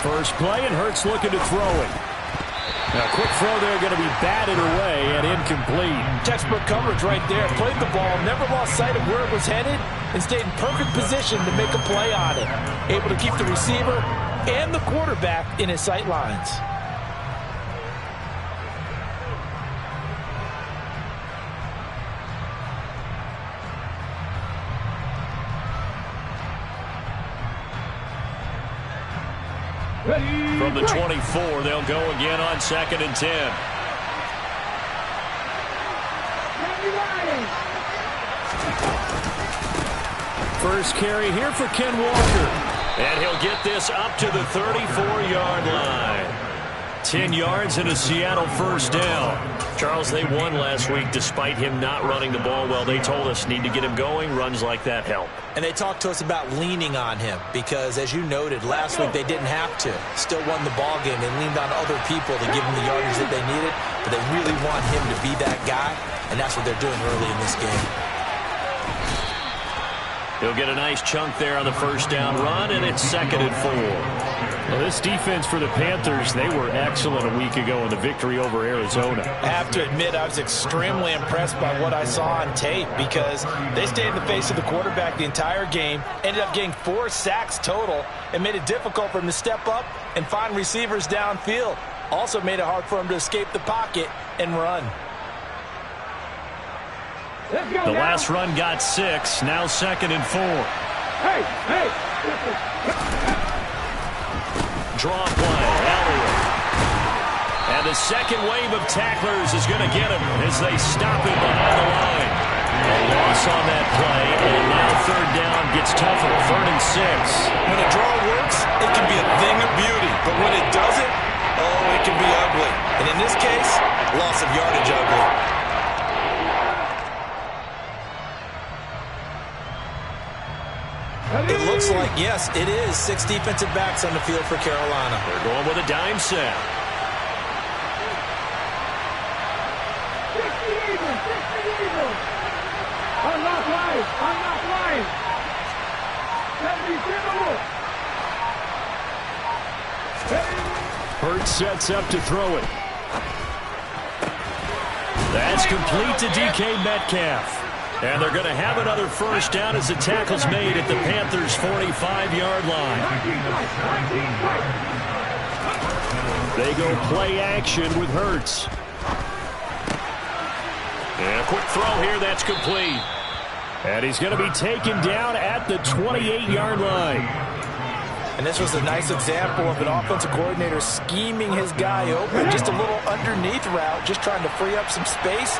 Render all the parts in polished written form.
First play, and Hurts looking to throw it. Now, quick throw there, going to be batted away and incomplete. Textbook coverage right there. Played the ball, never lost sight of where it was headed, and stayed in perfect position to make a play on it. Able to keep the receiver and the quarterback in his sight lines. From the 24, they'll go again on 2nd and 10. First carry here for Ken Walker. And he'll get this up to the 34-yard line. 10 yards and a Seattle first down. Charles, they won last week despite him not running the ball well. They told us need to get him going. Runs like that help. And they talked to us about leaning on him because, as you noted, last week they didn't have to. Still won the ball game. They leaned on other people to give them the yardage that they needed, but they really want him to be that guy, and that's what they're doing early in this game. He'll get a nice chunk there on the first down run, and it's 2nd and 4. Well, this defense for the Panthers, they were excellent a week ago in the victory over Arizona. I have to admit, I was extremely impressed by what I saw on tape because they stayed in the face of the quarterback the entire game, ended up getting 4 sacks total, and made it difficult for him to step up and find receivers downfield. Also made it hard for him to escape the pocket and run. The last run got 6. Now 2nd and 4. Hey! Draw play. Elliott. And the second wave of tacklers is going to get him as they stop him behind the line. A loss on that play, and now 3rd down gets tougher. 3rd and 6. When a draw works, it can be a thing of beauty. But when it doesn't, oh, it can be ugly. And in this case, loss of yardage ugly. It looks like, yes, it is 6 defensive backs on the field for Carolina. They're going with a dime set. 60 Eagles. I'm not lying. 70 Hurts sets up to throw it. That's complete to DK Metcalf. And they're going to have another first down as the tackle's made at the Panthers' 45-yard line. They go play action with Hurts. And a quick throw here, that's complete. And he's going to be taken down at the 28-yard line. And this was a nice example of an offensive coordinator scheming his guy open. Just a little underneath route, just trying to free up some space,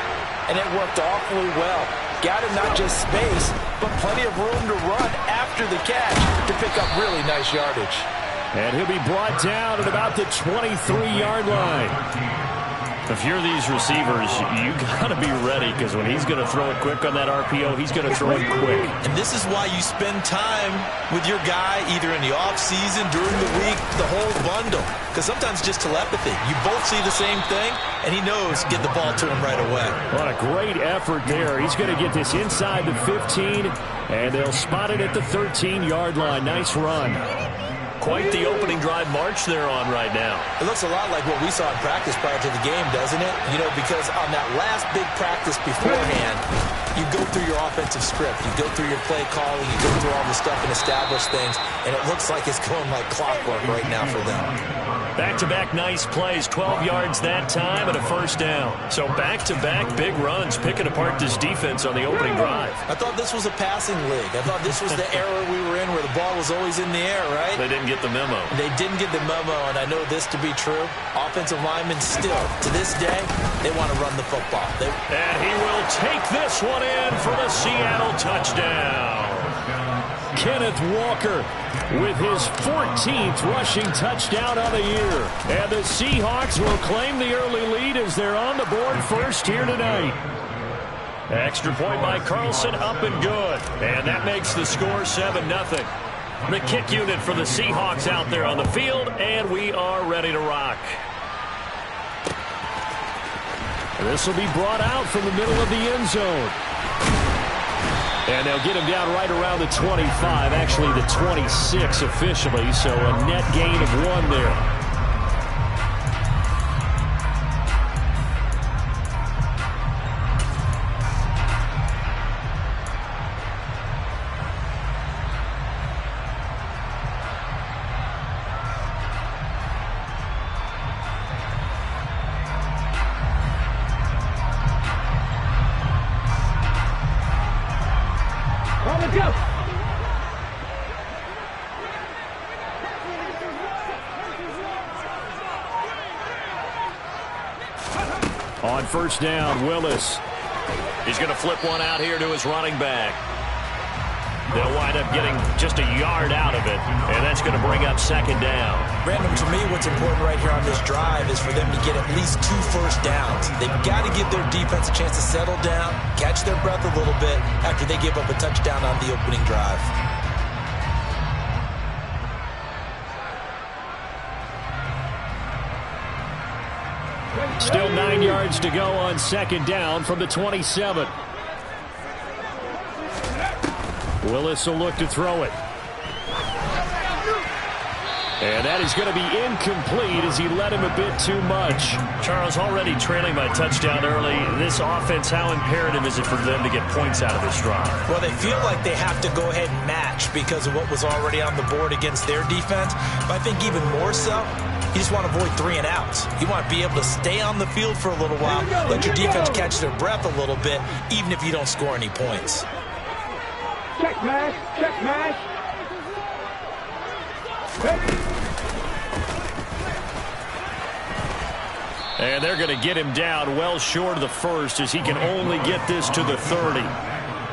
and it worked awfully well. Got him not just space, but plenty of room to run after the catch to pick up really nice yardage. And he'll be brought down at about the 23-yard line. If you're these receivers, you got to be ready because when he's going to throw it quick on that RPO, he's going to throw it quick. And this is why you spend time with your guy either in the offseason, during the week, the whole bundle. Because sometimes just telepathy. You both see the same thing, and he knows get the ball to him right away. What a great effort there. He's going to get this inside the 15, and they'll spot it at the 13-yard line. Nice run. Quite the opening drive march they're on right now. It looks a lot like what we saw in practice prior to the game, doesn't it? You know, because on that last big practice beforehand, you go through your offensive script. You go through your play calling. You go through all the stuff and establish things. And it looks like it's going like clockwork right now for them. Back-to-back nice plays, 12 yards that time and a first down. So back-to-back big runs, picking apart this defense on the opening drive. I thought this was a passing league. I thought this was the era we were in where the ball was always in the air, right? They didn't get the memo. They didn't get the memo, and I know this to be true. Offensive linemen still, to this day, they want to run the football. And he will take this one in for the Seattle touchdown. Kenneth Walker with his 14th rushing touchdown of the year. And the Seahawks will claim the early lead as they're on the board first here tonight. Extra point by Carlson, up and good. And that makes the score 7-0. The kick unit for the Seahawks out there on the field, and we are ready to rock. This will be brought out from the middle of the end zone. And they'll get him down right around the 25, actually the 26 officially, so a net gain of 1 there. On first down, Willis. He's going to flip one out here to his running back. They'll wind up getting just a yard out of it, and that's going to bring up second down. Brandon, to me, what's important right here on this drive is for them to get at least 2 first downs. They've got to give their defense a chance to settle down, catch their breath a little bit after they give up a touchdown on the opening drive. Still 9 yards to go on second down from the 27. Willis will look to throw it. And that is going to be incomplete as he led him a bit too much. Charles, already trailing by touchdown early. This offense, how imperative is it for them to get points out of this drive? Well, they feel like they have to go ahead and match because of what was already on the board against their defense. But I think even more so, you just want to avoid 3 and outs. You want to be able to stay on the field for a little while, let your defense catch their breath a little bit, even if you don't score any points. Check mash, check mash. And they're going to get him down well short of the first as he can only get this to the 30.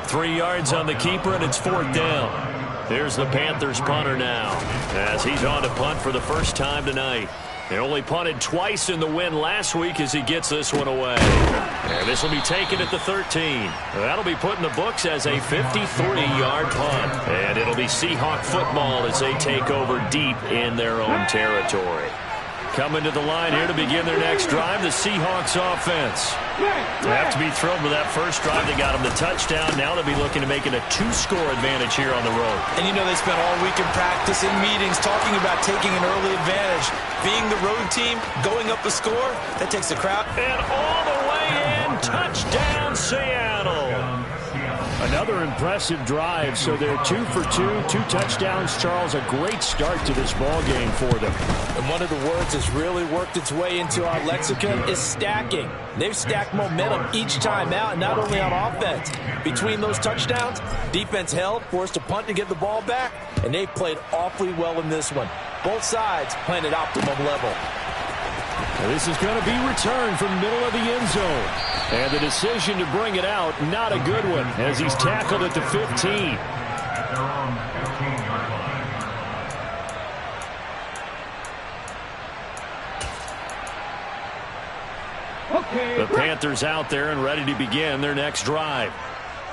3 yards on the keeper, and it's 4th down. There's the Panthers punter now as he's on to punt for the first time tonight. They only punted twice in the win last week as he gets this one away. And this will be taken at the 13. That'll be put in the books as a 53-yard punt. And it'll be Seahawk football as they take over deep in their own territory. Coming to the line here to begin their next drive, the Seahawks offense. They have to be thrilled with that first drive. They got them the touchdown. Now they'll be looking to make it a 2-score advantage here on the road. And you know they spent all week in practice, in meetings, talking about taking an early advantage. Being the road team, going up a score, that takes the crowd. And all the way in, touchdown Seattle. Another impressive drive, so they're 2 for 2, 2 touchdowns. Charles, a great start to this ball game for them. And one of the words that's really worked its way into our lexicon is stacking. They've stacked momentum each time out, and not only on offense. Between those touchdowns, defense held, forced a punt to get the ball back, and they've played awfully well in this one. Both sides playing at optimum level. Now this is going to be returned from the middle of the end zone. And the decision to bring it out, not a good one, as he's tackled at the 15. The Panthers out there and ready to begin their next drive.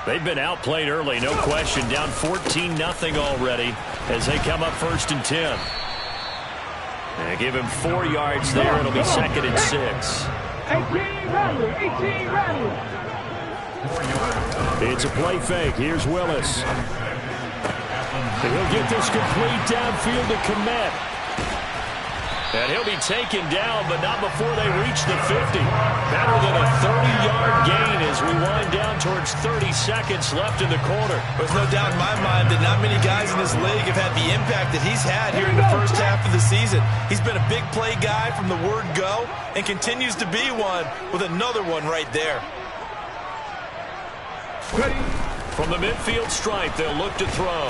They've been outplayed early, no question, down 14-0 already as they come up 1st and 10. And give him 4 yards there. It'll be 2nd and 6. 18 rattle, 18 rattle. It's a play fake. Here's Willis. He'll get this complete downfield to Kmet. And he'll be taken down, but not before they reach the 50. Better than a 30-yard gain as we wind down towards 30 seconds left in the quarter. There's no doubt in my mind that not many guys in this league have had the impact that he's had here in the first half of the season. He's been a big play guy from the word go and continues to be one with another one right there. From the midfield stripe, they'll look to throw.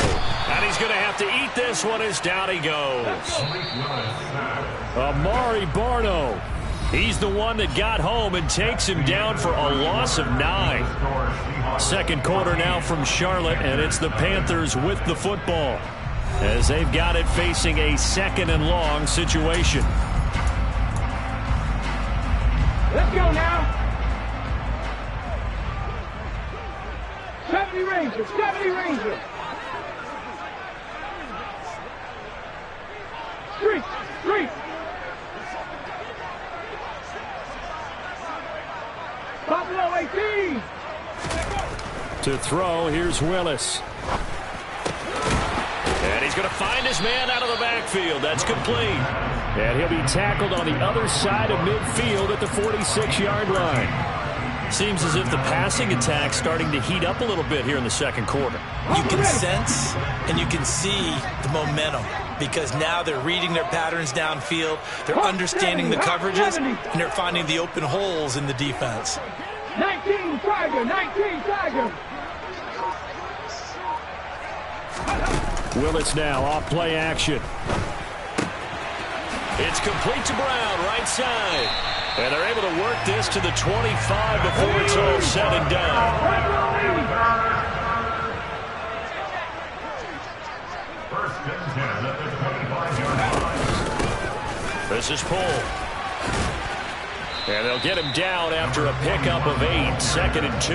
And he's going to have to eat this one as down he goes. Amari Barno. He's the one that got home and takes him down for a loss of 9. Second quarter now from Charlotte, and it's the Panthers with the football as they've got it facing a 2nd and long situation. Let's go now. 70 Rangers, 70 Rangers. Street, street. Buffalo 18. To throw, here's Willis. And he's going to find his man out of the backfield. That's complete. And he'll be tackled on the other side of midfield at the 46-yard line. Seems as if the passing attack's starting to heat up a little bit here in the second quarter. You can sense and you can see the momentum because now they're reading their patterns downfield, they're understanding the coverages, and they're finding the open holes in the defense. 19 Tiger, 19 Tiger. Willis now off play action. It's complete to Brown, right side. And they're able to work this to the 25 before it's all said and done. This is Poole. And they'll get him down after a pickup of 8, 2nd and 2.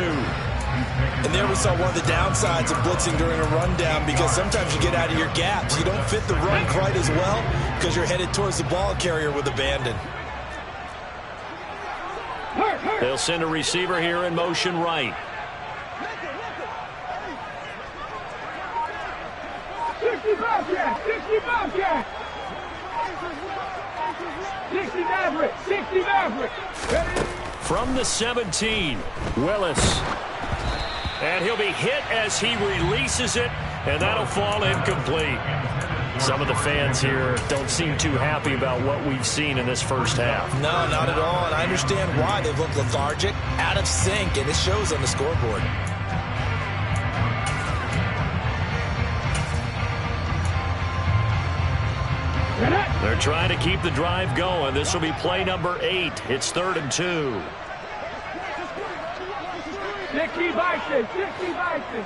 And there we saw one of the downsides of blitzing during a rundown because sometimes you get out of your gaps. You don't fit the run quite as well because you're headed towards the ball carrier with abandon. They'll send a receiver here in motion right. 60 Bobcat, 60 Bobcat. 60 Maverick, 60 Maverick. From the 17, Willis. And he'll be hit as he releases it, and that'll fall incomplete. Some of the fans here don't seem too happy about what we've seen in this first half. No, not at all, and I understand why. They've looked lethargic, out of sync, and it shows on the scoreboard. They're trying to keep the drive going. This will be play number 8. It's 3rd and 2. 60 Bison, 60 Bison.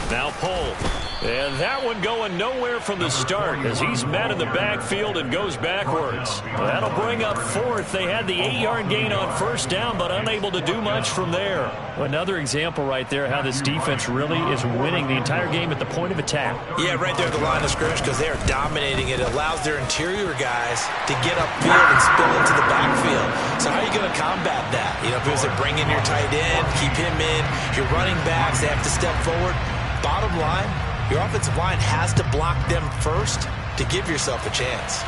Now Poole. And that one going nowhere from the start as he's met in the backfield and goes backwards. That'll bring up 4th. They had the 8-yard gain on first down, but unable to do much from there. Another example right there how this defense really is winning the entire game at the point of attack. Yeah, right there at the line of scrimmage because they are dominating it. It allows their interior guys to get upfield and spill into the backfield. So how are you going to combat that? You know, if it was to bring in your tight end, keep him in, your running backs, they have to step forward. Bottom line, your offensive line has to block them first to give yourself a chance.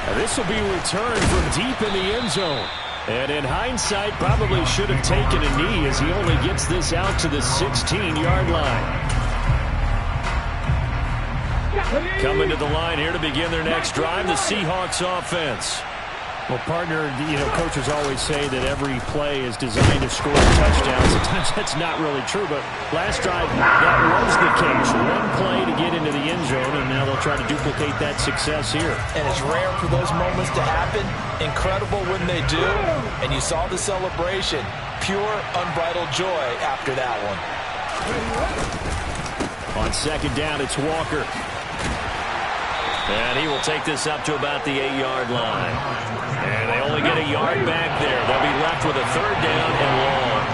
And this will be returned from deep in the end zone. And in hindsight, probably should have taken a knee as he only gets this out to the 16-yard line. Coming to the line here to begin their next drive, the Seahawks offense. Well, partner, you know, coaches always say that every play is designed to score a touchdown. Sometimes that's not really true, but last drive, that was the case. One play to get into the end zone, and now they'll try to duplicate that success here. And it's rare for those moments to happen. Incredible when they do. And you saw the celebration. Pure, unbridled joy after that one. On second down, it's Walker. And he will take this up to about the 8-yard line. And they only get a yard back there. They'll be left with a 3rd down and long.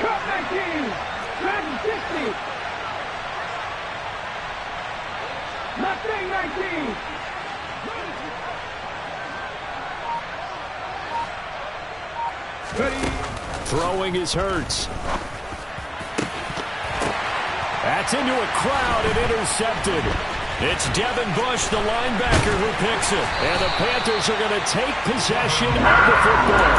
Cut 19. Dragon 60. Mustang 19. Ready. Throwing is Hurts. That's into a crowd and intercepted. It's Devin Bush, the linebacker, who picks it. And the Panthers are going to take possession of the football.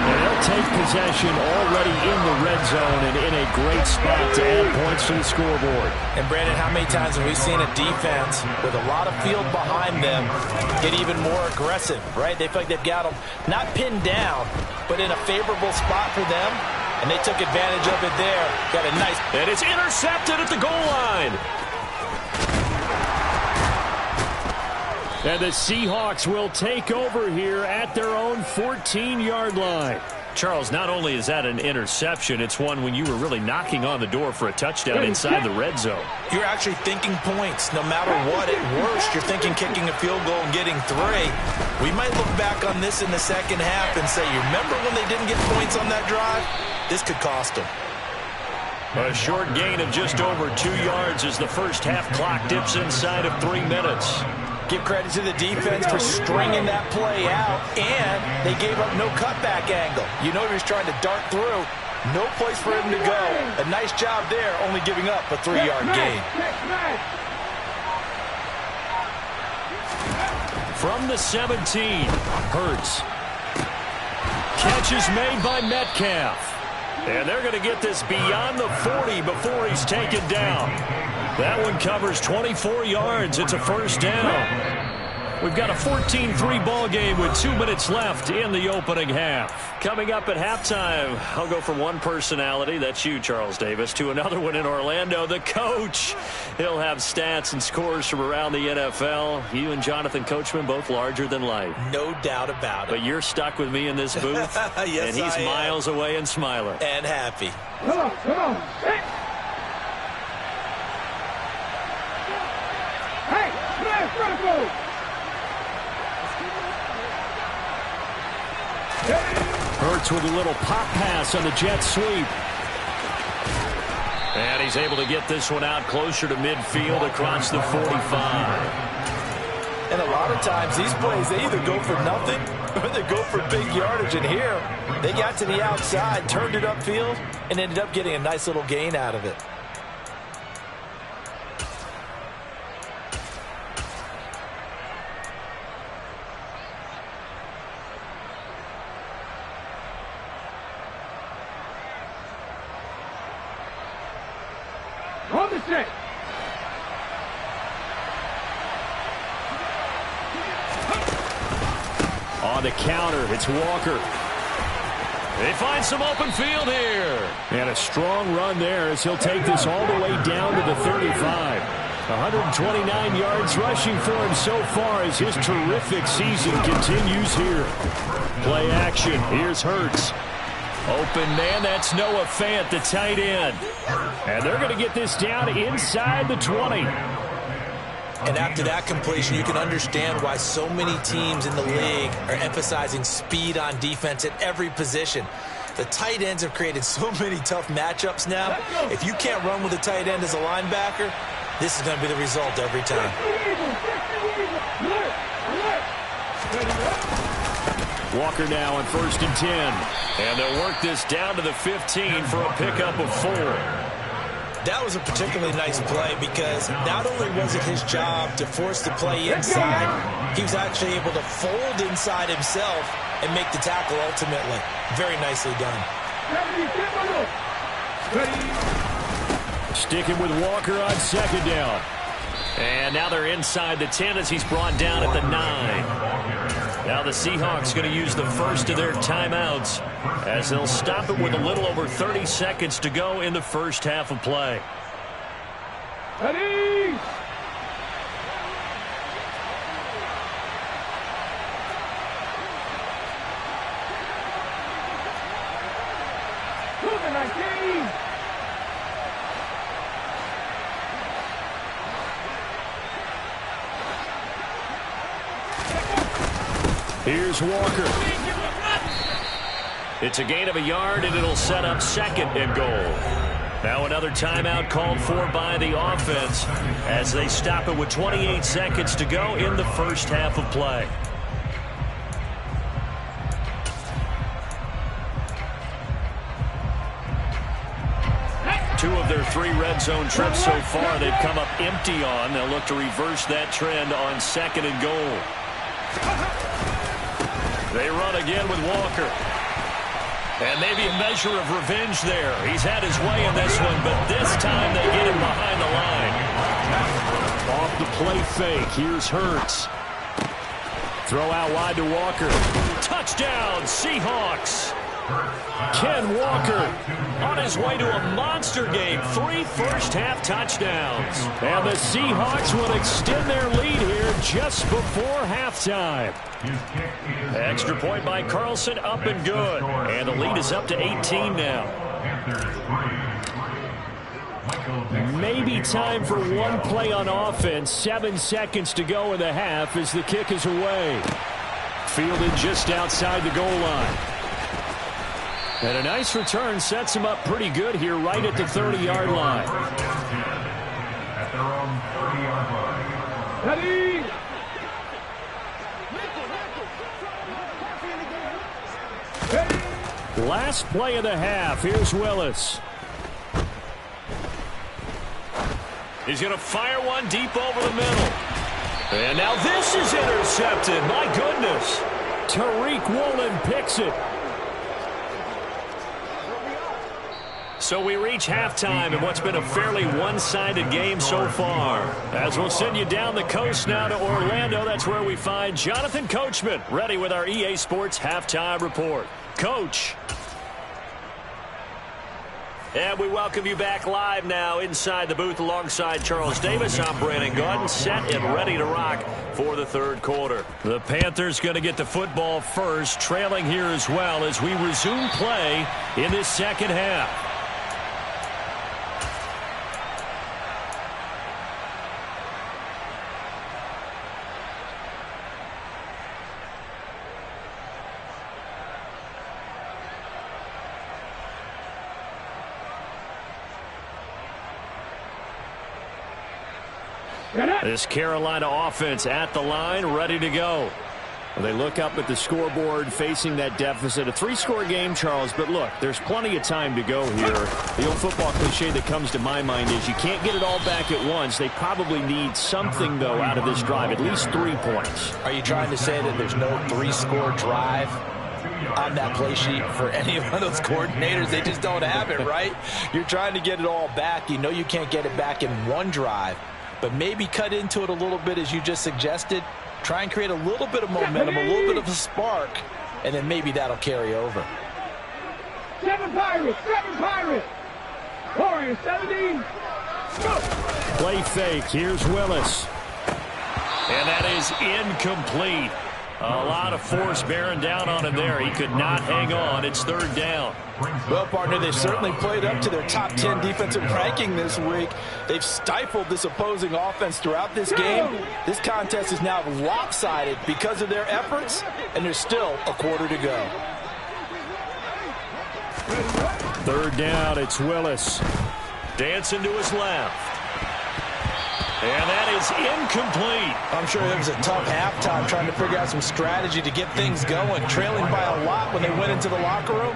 And they'll take possession already in the red zone and in a great spot to add points to the scoreboard. And Brandon, how many times have we seen a defense with a lot of field behind them get even more aggressive, right? They feel like they've got them not pinned down, but in a favorable spot for them. And they took advantage of it there. Got a nice... And it's intercepted at the goal line. And the Seahawks will take over here at their own 14-yard line. Charles, not only is that an interception, it's one when you were really knocking on the door for a touchdown inside the red zone. You're actually thinking points. No matter what, at worst, you're thinking kicking a field goal and getting 3. We might look back on this in the second half and say, you remember when they didn't get points on that drive? This could cost them. A short gain of just over 2 yards as the first half clock dips inside of 3 minutes. Give credit to the defense for stringing that play out, and they gave up no cutback angle. You know he was trying to dart through. No place for him to go. A nice job there, only giving up a 3-yard gain. From the 17, Hurts. Catch is made by Metcalf. And they're going to get this beyond the 40 before he's taken down. That one covers 24 yards. It's a first down. We've got a 14-3 ball game with 2 minutes left in the opening half. Coming up at halftime, I'll go from one personality, that's you, Charles Davis, to another one in Orlando, the coach. He'll have stats and scores from around the NFL. You and Jonathan Coachman, both larger than life. No doubt about it. But you're stuck with me in this booth, yes, and he's miles away and smiling. And happy. Come on, come on. Hey, smash Bronco. Hurts with a little pop pass on the jet sweep. And he's able to get this one out closer to midfield across the 45. And a lot of times these plays, they either go for nothing or they go for big yardage. And here, they got to the outside, turned it upfield, and ended up getting a nice little gain out of it. On the set. On the counter, it's Walker. They find some open field here. And a strong run there as he'll take this all the way down to the 35. 129 yards rushing for him so far as his terrific season continues here. Play action. Here's Hurts. Open man, that's Noah Fant, the tight end. And they're going to get this down inside the 20. And after that completion, you can understand why so many teams in the league are emphasizing speed on defense at every position. The tight ends have created so many tough matchups now. If you can't run with a tight end as a linebacker, this is going to be the result every time. Walker now on 1st and 10. And they'll work this down to the 15 for a pickup of 4. That was a particularly nice play because not only was it his job to force the play inside, he was actually able to fold inside himself and make the tackle ultimately. Very nicely done. Sticking with Walker on 2nd down. And now they're inside the 10 as he's brought down at the 9. Now the Seahawks going to use the first of their timeouts as they'll stop it with a little over 30 seconds to go in the first half of play. Ready? Moving 19. Here's Walker. It's a gain of a yard, and it'll set up 2nd and goal. Now another timeout called for by the offense as they stop it with 28 seconds to go in the first half of play. Two of their 3 red zone trips so far they've come up empty on. They'll look to reverse that trend on 2nd and goal. They run again with Walker. And maybe a measure of revenge there. He's had his way in this one, but this time they get him behind the line. Off the play fake, here's Hurts. Throw out wide to Walker. Touchdown, Seahawks. Ken Walker on his way to a monster game. 3 first-half touchdowns. And the Seahawks will extend their lead here just before halftime. Extra point by Carlson, up and good. And the lead is up to 18 now. Maybe time for one play on offense. 7 seconds to go in the half as the kick is away. Fielded just outside the goal line. And a nice return sets him up pretty good here right at the 30-yard line. At their own 30-yard line. Ready? Last play of the half. Here's Willis. He's going to fire one deep over the middle. And now this is intercepted. My goodness. Tariq Woolen picks it. So we reach halftime in what's been a fairly one-sided game so far. As we'll send you down the coast now to Orlando, that's where we find Jonathan Coachman, ready with our EA Sports Halftime Report. Coach. And we welcome you back live now inside the booth alongside Charles Davis. I'm Brandon Gaudin, set and ready to rock for the third quarter. The Panthers going to get the football first, trailing here as well as we resume play in this second half. This Carolina offense at the line, ready to go. Well, they look up at the scoreboard facing that deficit. A three-score game, Charles, but look, there's plenty of time to go here. The old football cliche that comes to my mind is you can't get it all back at once. They probably need something, though, out of this drive, at least 3 points. Are you trying to say that there's no three-score drive on that play sheet for any one of those coordinators? They just don't have it, right? You're trying to get it all back. You know you can't get it back in one drive. But maybe cut into it a little bit as you just suggested. Try and create a little bit of momentum, a little bit of a spark, and then maybe that'll carry over. 7 Pirates! 7 Pirates! Warriors 17. Go! Play fake. Here's Willis. And that is incomplete. A lot of force bearing down on him there. He could not hang on. It's third down. Well, partner, they've certainly played up to their top 10 defensive ranking this week. They've stifled this opposing offense throughout this game. This contest is now lopsided because of their efforts, and there's still a quarter to go. Third down, it's Willis. Dancing to his left. And that is incomplete. I'm sure it was a tough halftime trying to figure out some strategy to get things going. Trailing by a lot when they went into the locker room.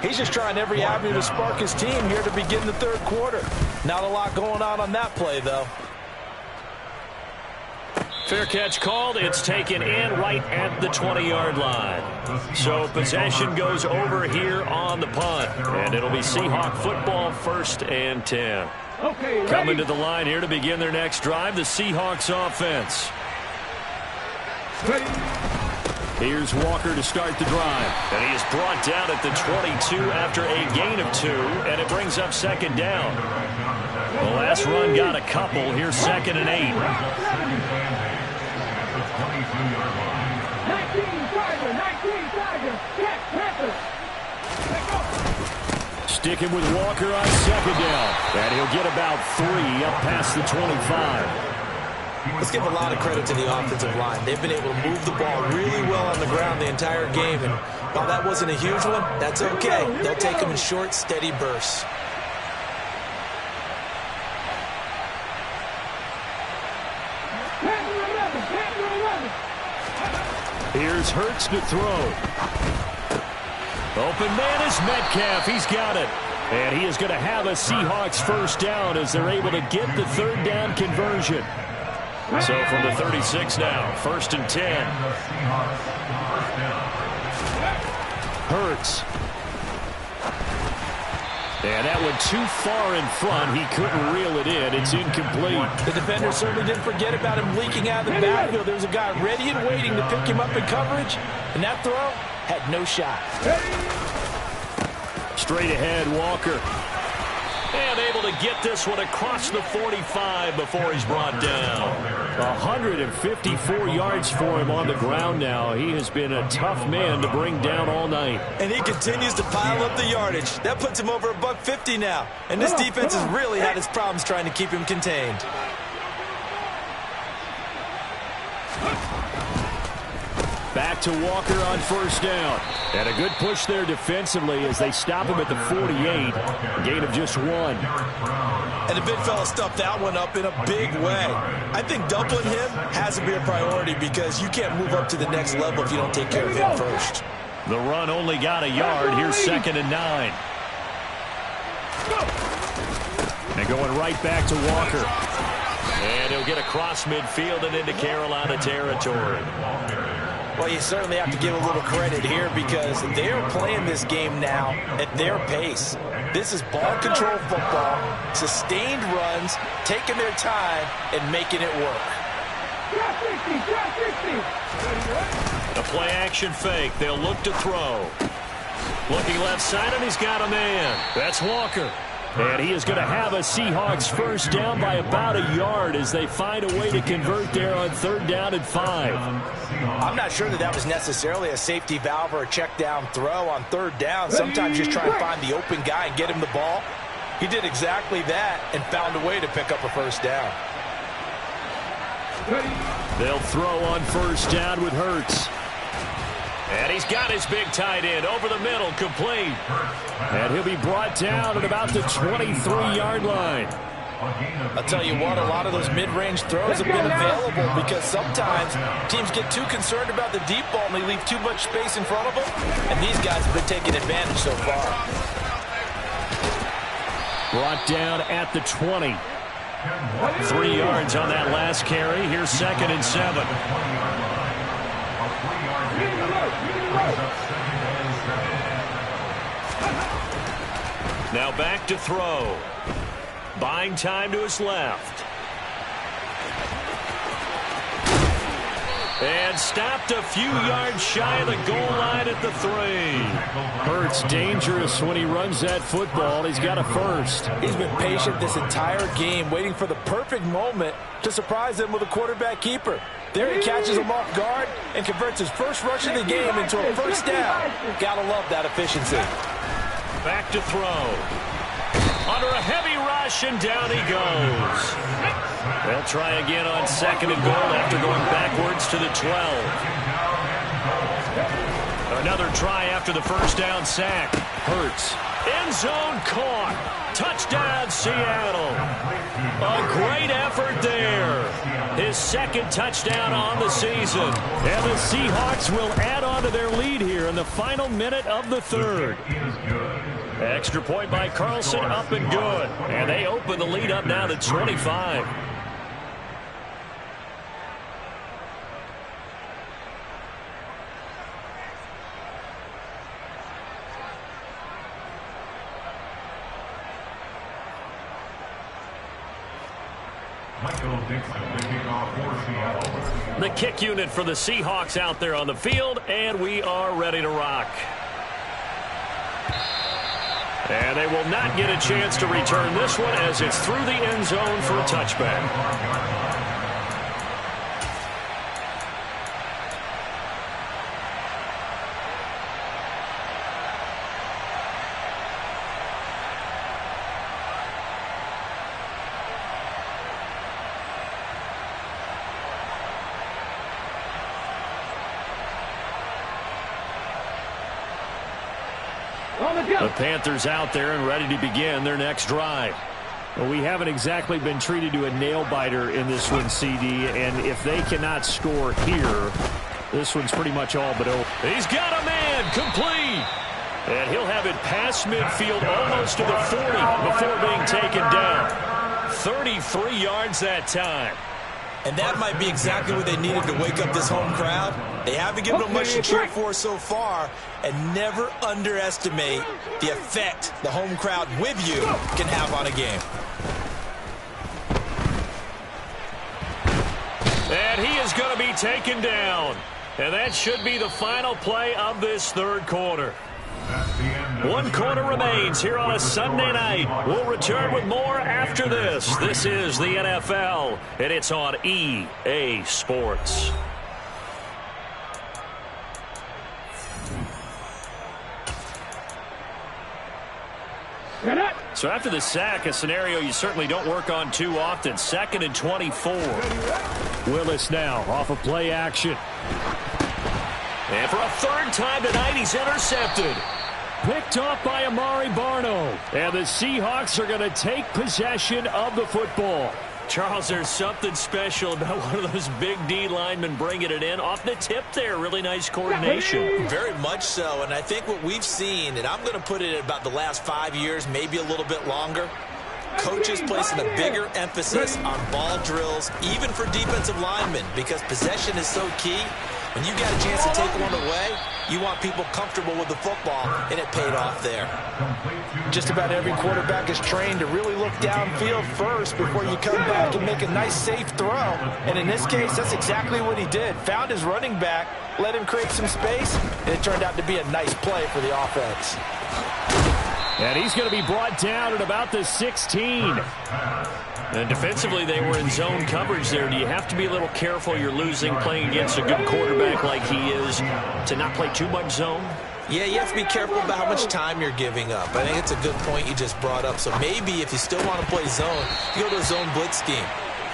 He's just trying every avenue to spark his team here to begin the third quarter. Not a lot going on that play, though. Fair catch called. It's taken in right at the 20-yard line. So possession goes over here on the punt. And it'll be Seahawk football, 1st and 10. Okay, coming to the line here to begin their next drive, the Seahawks offense. ready. Here's Walker to start the drive. And he is brought down at the 22 after a gain of 2, and it brings up second down. The last run got a couple. Here's 2nd and 8. 19 Tiger. Catch, Panthers. Sticking with Walker on second down. And he'll get about 3 up past the 25. Let's give a lot of credit to the offensive line. They've been able to move the ball really well on the ground the entire game. And while that wasn't a huge one, that's okay. They'll take them in short, steady bursts. Here's Hurts to throw. Open man is Metcalf. He's got it. And he is going to have a Seahawks first down as they're able to get the third down conversion. So from the 36 now, 1st and 10. Hurts. And that one too far in front. He couldn't reel it in. It's incomplete. The defender certainly didn't forget about him leaking out of the backfield. There was a guy ready and waiting to pick him up in coverage. And that throw had no shot. Straight ahead, Walker. And able to get this one across the 45 before he's brought down. 154 yards for him on the ground now. He has been a tough man to bring down all night. And he continues to pile up the yardage. That puts him over $150 now. And this defense has really had its problems trying to keep him contained. Back to Walker on first down. And a good push there defensively as they stop him at the 48. Gain of just 1. And the big fella stuffed that one up in a big way. I think doubling him has to be a priority because you can't move up to the next level if you don't take care of him first. The run only got a yard. Here's 2nd and 9. And going right back to Walker. And he'll get across midfield and into Carolina territory. Well, you certainly have to give a little credit here because they're playing this game now at their pace. This is ball control football, sustained runs, taking their time, and making it work. A play action fake. They'll look to throw. Looking left side, and he's got a man. That's Walker. And he is going to have a Seahawks first down by about a yard as they find a way to convert there on 3rd down and 5. I'm not sure that was necessarily a safety valve or a check down throw on 3rd down. Sometimes just try and find the open guy and get him the ball. He did exactly that and found a way to pick up a first down. They'll throw on first down with Hurts. And he's got his big tight end over the middle, complete. And he'll be brought down at about the 23-yard line. I'll tell you what, a lot of those mid-range throws have been available because sometimes teams get too concerned about the deep ball and they leave too much space in front of them. And these guys have been taking advantage so far. Brought down at the 20. 3 yards on that last carry. Here's 2nd and 7. Now back to throw. Buying time to his left. And stopped a few yards shy of the goal line at the 3. Hurts dangerous when he runs that football. He's got a first. He's been patient this entire game, waiting for the perfect moment to surprise them with a quarterback keeper. There he catches him off guard and converts his first rush of the game into a first down. Gotta love that efficiency. Back to throw. Under a heavy rush, and down he goes. They'll try again on 2nd and goal after going backwards to the 12. Another try after the first down sack. Hurts. End zone caught. Touchdown, Seattle. A great effort there. His 2nd touchdown on the season. And the Seahawks will add on to their lead here in the final minute of the 3rd. Extra point by Carlson, up and good. And they open the lead up now to 25. The kick unit for the Seahawks out there on the field, and we are ready to rock. And they will not get a chance to return this one as it's through the end zone for a touchback. The Panthers out there and ready to begin their next drive. Well, we haven't exactly been treated to a nail-biter in this one, CD, and if they cannot score here, this one's pretty much all but over. He's got a man, complete. And he'll have it past midfield almost to the 40 before being taken down. 33 yards that time. And that might be exactly what they needed to wake up this home crowd. They haven't given them much to cheer for so far, and never underestimate the effect the home crowd with you can have on a game. And he is going to be taken down. And that should be the final play of this 3rd quarter. 1 quarter remains here on a Sunday night. We'll return with more after this. This is the NFL, and it's on EA Sports. So after the sack, a scenario you certainly don't work on too often. 2nd and 24. Willis now off of play action. And for a third time tonight, he's intercepted. Picked off by Amari Barno. And the Seahawks are going to take possession of the football. Charles, there's something special about one of those big D linemen bringing it in. Off the tip there, really nice coordination. Very much so, and I think what we've seen, and I'm going to put it at about the last 5 years, maybe a little bit longer, coaches placing a bigger emphasis on ball drills, even for defensive linemen, because possession is so key. When you got a chance to take one away, you want people comfortable with the football, and it paid off there. Just about every quarterback is trained to really look downfield first before you come back and make a nice, safe throw. And in this case, that's exactly what he did. Found his running back, let him create some space, and it turned out to be a nice play for the offense. And he's going to be brought down at about the 16. And defensively, they were in zone coverage there. Do you have to be a little careful you're losing playing against a good quarterback like he is to not play too much zone? Yeah, you have to be careful about how much time you're giving up. I think it's a good point you just brought up. So maybe if you still want to play zone, you go to a zone blitz scheme.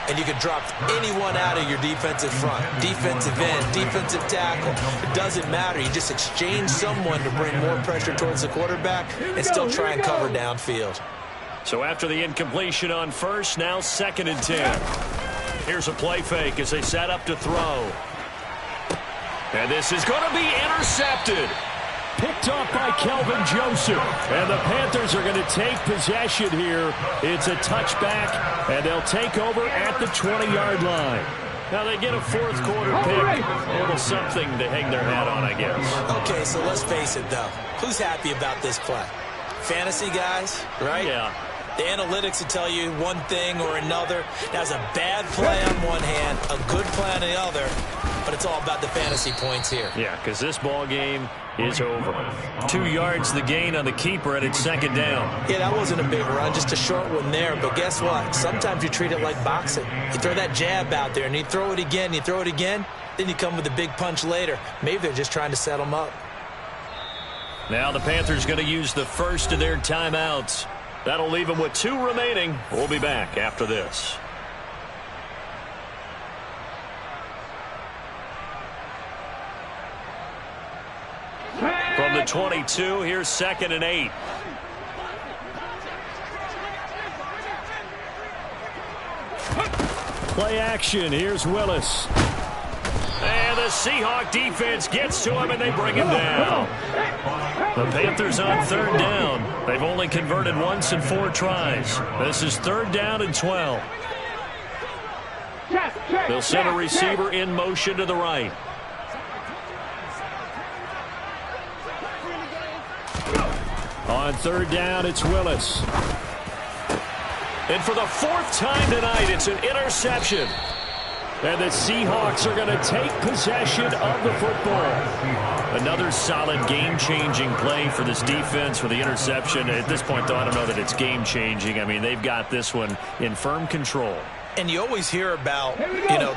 And you can drop anyone out of your defensive front. Defensive end, defensive tackle. It doesn't matter. You just exchange someone to bring more pressure towards the quarterback and still try and cover downfield. So after the incompletion on first, now 2nd and 10. Here's a play fake as they set up to throw. And this is going to be intercepted. Picked off by Kelvin Joseph. And the Panthers are going to take possession here. It's a touchback, and they'll take over at the 20-yard line. Now they get a 4th quarter pick. A little something to hang their hat on, I guess. Okay, so let's face it, though. Who's happy about this play? Fantasy guys, right? Yeah. The analytics will tell you one thing or another. That's a bad play on one hand, a good play on the other, but it's all about the fantasy points here. Yeah, because this ball game is over. 2 yards the gain on the keeper, and it's 2nd down. Yeah, that wasn't a big run, just a short one there. But guess what? Sometimes you treat it like boxing. You throw that jab out there, and you throw it again, then you come with a big punch later. Maybe they're just trying to set them up. Now the Panthers going to use the first of their timeouts. That'll leave them with 2 remaining. We'll be back after this. From the 22, here's 2nd and 8. Play action. Here's Willis. And the Seahawk defense gets to him, and they bring him down. The Panthers on 3rd down. They've only converted once in 4 tries. This is 3rd down and 12. They'll send a receiver in motion to the right. On 3rd down, it's Willis. And for the 4th time tonight, it's an interception. And the Seahawks are going to take possession of the football. Another solid game-changing play for this defense with the interception. At this point, though, I don't know that it's game-changing. I mean, they've got this one in firm control. And you always hear about,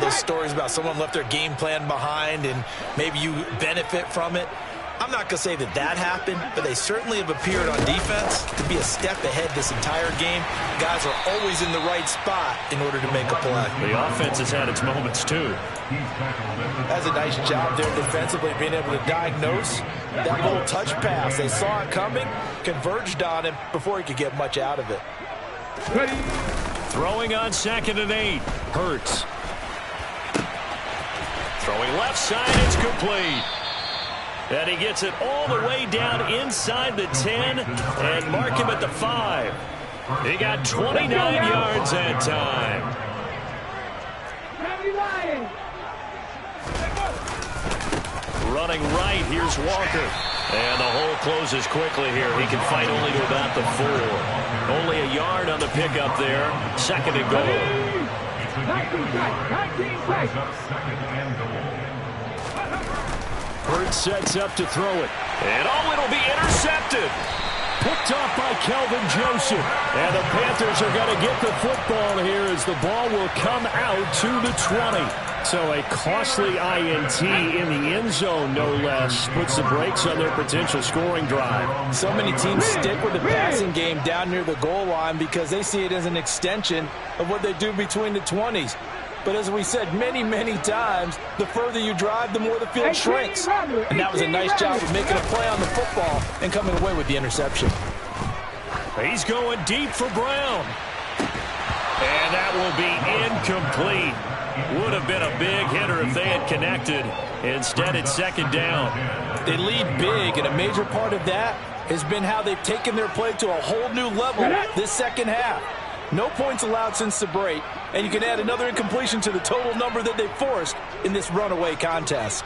those stories about someone left their game plan behind and maybe you benefit from it. I'm not going to say that happened, but they certainly have appeared on defense to be a step ahead this entire game. Guys are always in the right spot in order to make a play. The offense has had its moments, too. That's a nice job there defensively, being able to diagnose that little touch pass. They saw it coming, converged on him before he could get much out of it. Throwing on 2nd and 8. Hurts. Throwing left side, it's complete. And he gets it all the way down inside the 10 and mark him at the 5. He got 29 yards that time. Running right, here's Walker. And the hole closes quickly here. He can fight only to about the 4. Only a yard on the pickup there. 2nd and goal. 19 Hurts sets up to throw it. And it'll be intercepted. Picked off by Kelvin Joseph. And the Panthers are going to get the football here as the ball will come out to the 20. So a costly INT in the end zone, no less, puts the brakes on their potential scoring drive. So many teams stick with the passing game down near the goal line because they see it as an extension of what they do between the 20s. But as we said many, many times, the further you drive, the more the field shrinks. And that was a nice job of making a play on the football and coming away with the interception. He's going deep for Brown. And that will be incomplete. Would have been a big hitter if they had connected. Instead, it's second down. They lead big, and a major part of that has been how they've taken their play to a whole new level this second half. No points allowed since the break, and you can add another incompletion to the total number that they forced in this runaway contest.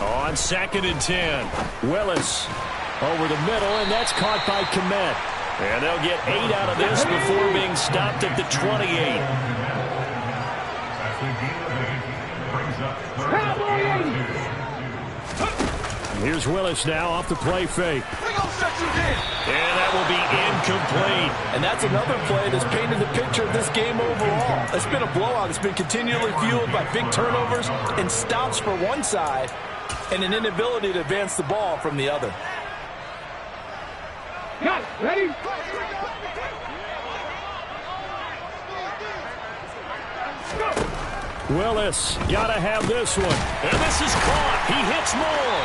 On 2nd and 10, Willis over the middle, and that's caught by Kmet. And they'll get 8 out of this before being stopped at the 28. Here's Willis now off the play fake. And that will be incomplete. And that's another play that's painted the picture of this game overall. It's been a blowout. It's been continually fueled by big turnovers and stops for one side and an inability to advance the ball from the other. Got it. Ready? Willis, gotta have this one. And this is caught. He hits more.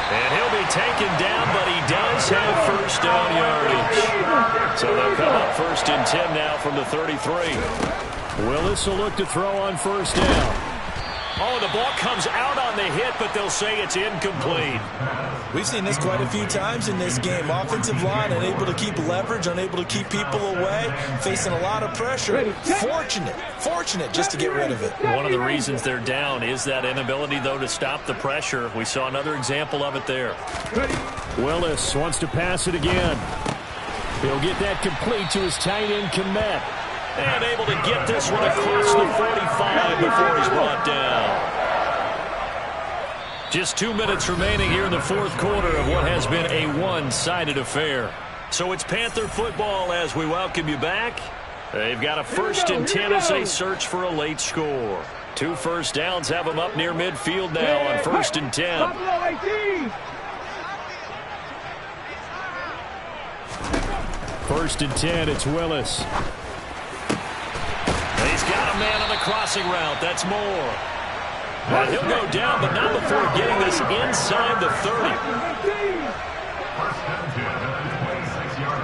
And he'll be taken down, but he does have first down yardage. So they'll come up 1st and 10 now from the 33. Willis will look to throw on first down. Oh, the ball comes out on the hit, but they'll say it's incomplete. We've seen this quite a few times in this game. Offensive line unable to keep leverage, unable to keep people away, facing a lot of pressure. Fortunate just to get rid of it. One of the reasons they're down is that inability, though, to stop the pressure. We saw another example of it there. Willis wants to pass it again. He'll get that complete to his tight end, Kmet. And able to get this one across the 45 before he's brought down. Just 2 minutes remaining here in the 4th quarter of what has been a one-sided affair. So it's Panther football as we welcome you back. They've got a 1st and 10 as they search for a late score. 2 first downs have them up near midfield now on 1st and 10. 1st and 10, it's Willis. He's got a man on the crossing route. That's Moore. And he'll go down, but not before getting this inside the 30. First down 10 at the 26-yard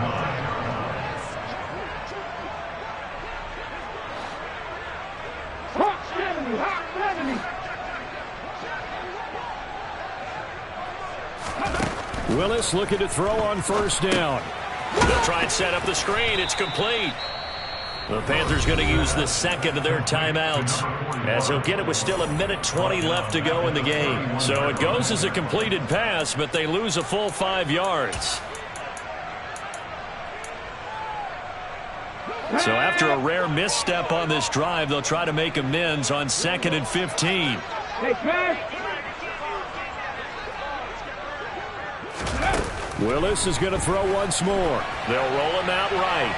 line. Willis looking to throw on first down. They'll try and set up the screen. It's complete. The Panthers going to use the second of their timeouts, as he'll get it with still 1:20 left to go in the game. So it goes as a completed pass, but they lose a full 5 yards. So after a rare misstep on this drive, they'll try to make amends on 2nd and 15. Willis is going to throw once more. They'll roll him out right.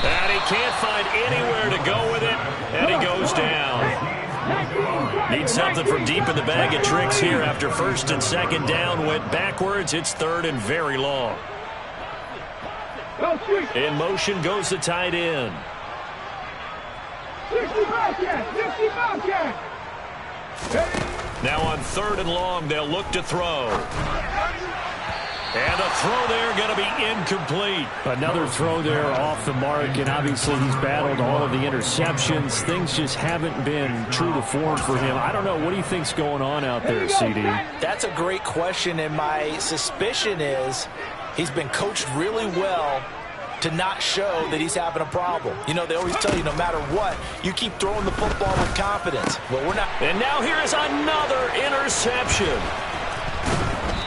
And he can't find anywhere to go with it, and he goes down. Needs something from deep in the bag of tricks here after 1st and 2nd down. Went backwards. It's 3rd and very long. In motion goes the tight end. Now on 3rd and long, they'll look to throw. And the throw there going to be incomplete. Another throw there off the mark, and obviously he's battled all of the interceptions. Things just haven't been true to form for him. I don't know. What do you think's going on out there, CD? That's a great question, and my suspicion is he's been coached really well to not show that he's having a problem. You know, they always tell you no matter what, you keep throwing the football with confidence. Well, we're not. And now here is another interception.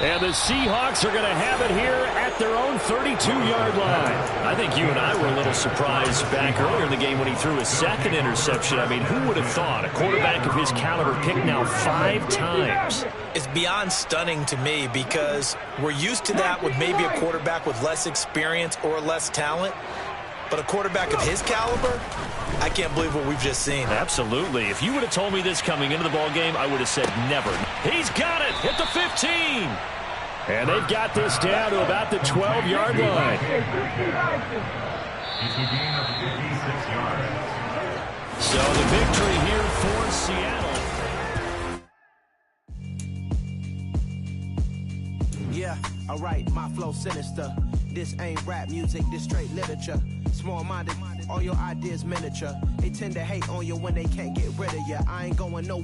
And the Seahawks are going to have it here at their own 32-yard line. I think you and I were a little surprised back earlier in the game when he threw his 2nd interception. I mean, who would have thought a quarterback of his caliber picked now 5 times? It's beyond stunning to me because we're used to that with maybe a quarterback with less experience or less talent. But a quarterback of his caliber, I can't believe what we've just seen. Absolutely. If you would have told me this coming into the ball game, I would have said never. He's got it at the 15. And they've got this down to about the 12-yard line. It's a gain of 56 yards. So the victory here for Seattle. Yeah, alright, my flow sinister. This ain't rap music, this straight literature. Small-minded, all your ideas miniature. They tend to hate on you when they can't get rid of you. I ain't going nowhere.